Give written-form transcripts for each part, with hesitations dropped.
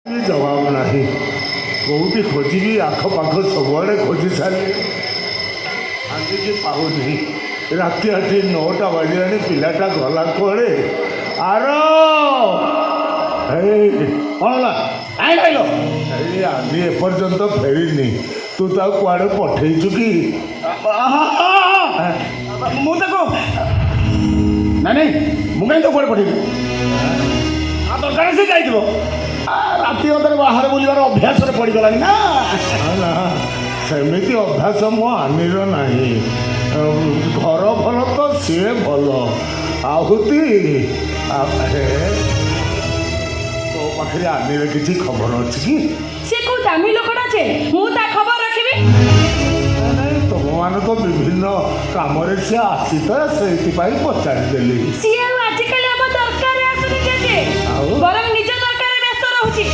जवाब नहीं कौटी खोजी आखपाख सबुआड़े खोजी सारे आगे पाऊनी राति 9टा बजे पिलाटा गला कड़े आर कौन आदि एपर्यंत फेरीनी तू कुआड़े पठेचु कि मुझे नहीं मुझे तो कुआड़े पठेबी दरकार से जाइए राति अदर बाहर बुलवार अभ्यास पड़गला ना ना सेमिति अभ्यास मो आनीर नहीं घर भल तो सी भल आहुति तो पाखे आनीर किसी खबर अच्छी कि से को दामी लोकटा जे मु ता खबर रखिबी नहीं तुम मान तो विभिन्न काम सी आसी तो से पचारि देली सी आजिकल हम दरकार आसुनी के जे बरम निज दरकार व्यस्त रहउची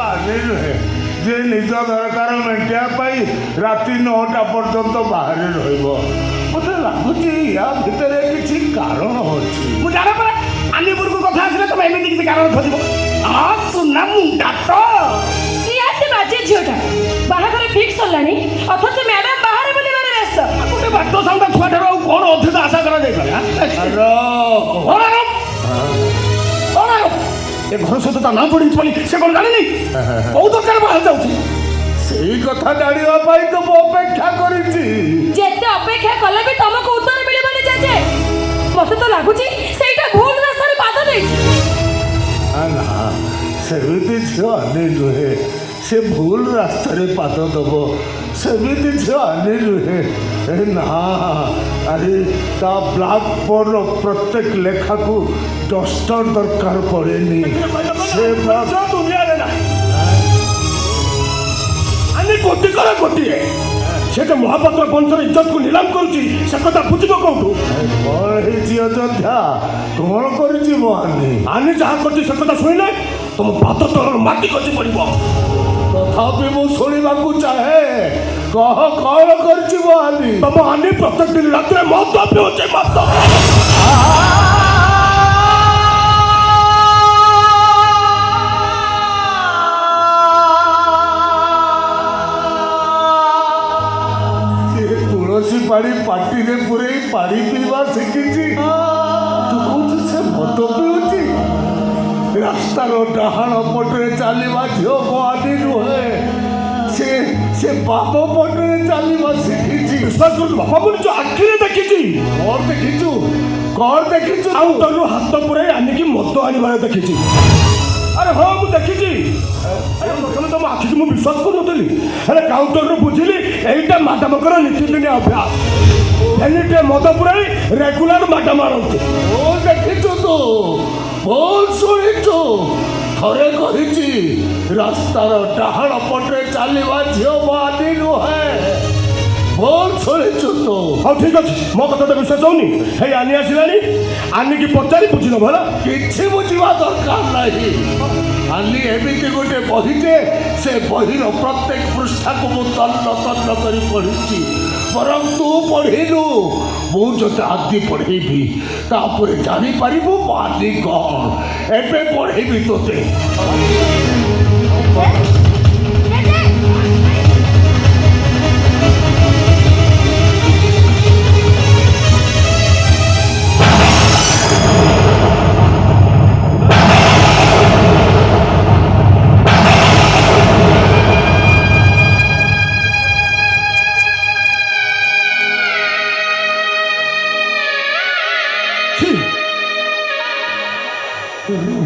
आनी नुहे जे निज दरकार मेटिया राति 9टा पर्यंत बाहर रत लगुच या भितर किसी कारण अच्छी मुझे जाना पड़ा आनीपुर को कथा आसले तुम एमती किसी कारण खोज सुना मुंडा तो निहाती बाजे झीटा बाहाघर फिक्स होलानी अथच मैडम बाहर बुलिबार व्यस्त गोटे बाट साउंड छुआ ठार कौन अधिक आशा करा ए घर सहित ता ना पड़ी बोली से कौन जानी नहीं बहुत दरकार बाहर जाऊँगी सेई कथा जानिबा तो मो अपेक्षा करिछि जेते अपेक्षा कले भी तुमको उत्तर मिलिबनी जे मते तो लागुची सेटा भूल रास्तारे पाद देछि ना सेमिति झियो आनी नुहे से भूल रास्तारे पाद दब सेमिति झियो आनी नुहे ना अरे ता ब्लैक बोर्ड प्रत्येक लेखा को डस्टर दरकार पड़ेनी से दुनिया रे ना आनी कोटी करा कोटी से जो महापात्र वंशर इज्जत को नीलाम करुच्ची से कथा बुझब कौटू कौन अयोध्या कौन करी आनी आनी जहाँ कर से कथा शुणिले तुम पात तल माटी खसी पड़ तथापि मु शुणा चाहे कह कौन करी तुम आनी प्रत्येक दिन रात मत पिछे मत तुलसी पाड़ी पार्टी रे पूरे पाड़ी पीवा शिखी तू कौन से मत पीऊँगी रास्तार डाहाण पटे चलवा झील मो आदि नुहे से बाप पटे चलवा शिखी विश्वास कर बापा बोली जो आखिरी देखी कौन देखीचु कौन देखीचु काउंटर हाथ पुराई आनिकी मद आनबार देखी अरे हाँ मुझे देखी प्रथम तुम आखि को विश्वास करूनी हेल्ले काउंटर बुझिली यहीटा मैडम नीतिदिन अभ्यास एनिटे मद पुराई रेगुलर मैडम आनती कौन देखीचु तू बोल शुणीचु थरे कही रास्तार डाहाण पटे चलवा झील मो आदि नुहे बोल शुणीचु तू हाँ ठीक अच्छे मो कथा तो विश्वास होनी हे आनी आसला आनी की पचारि बुझिल भला किसी बुझा दरकार नहीं आनी एमती गोटे बहीटे से बहीर प्रत्येक पृष्ठा को मुझे तन्न तन्न कर पढ़ी बरं तू पढ़िलु मुझे आदि पढ़ेबी तापर जापर आदि कौन एबे पढ़ेबी तोते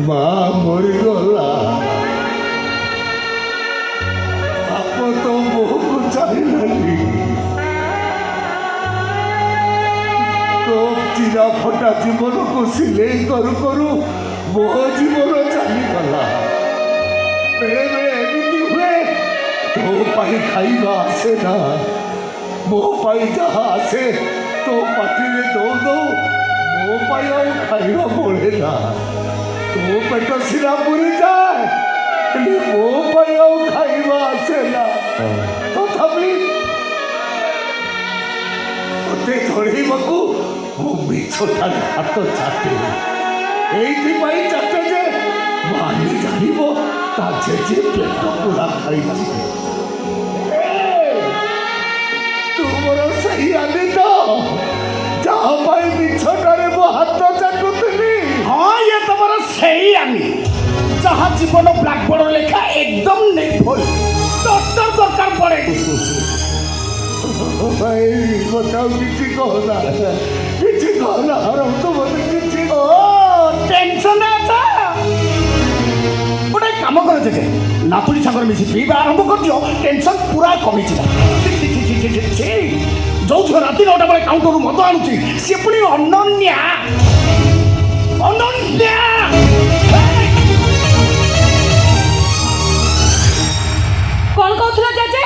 माँ मरीगला बाप तो बोह को चाहिए तो चिरा फटा जीवन को सिले करू करू मो जीवन चलीगला बेले बेले एमती हुए तो पाई खाइबा आसे ना मो पाई जहाँ आसे तो पाटी में दो मो पाई और खाइबा बोले ना तो पेट सिरा पूरी जाए मो पाई और खाइबा आसे ना तथापि मते धरैबाकू मो मिछटा हाथ चाटे एइथि पाई चाटे जे ଖାଇଛି ତୁମର ସେଇ ଆନି ତ ଯାହା ପାଇଁ ମିଛଟାରେ ମୋ ହାତ ଚାଟୁଥିଲି। ହଁ ଇଏ ତମର ସେଇ ଆନି ଯାହା ଜୀବନ ବ୍ଲାକବୋର୍ଡ ଲେଖା ଏକଦମ ନିର୍ଭୁଲ ଡକ୍ଟର ଦରକାର ପଡେ। ଭାଇ ମତେ ଆଉ କିଛି କହନା ତ ମତେ କିଛି ଓ ଟେନସନ ଅଛ ଗୋଟେ କାମ କର ଯେ ନାତୁଣୀ ସାଙ୍ଗରେ ମିଶି ପିଇବା ଆରମ୍ଭ କରିଦିଅ ଟେନସନ ପୁରା କମିଯିବ। ଯୋଉ ଝିଅ ରାତି 9ଟା ବେଳେ କାଉଣ୍ଟରରୁ ମଦ ଆଣୁଛି ସିଏ ପୁଣି ଅନନ୍ୟା ଅନନ୍ୟା। କଣ କହୁଥିଲ ଜେଜେ?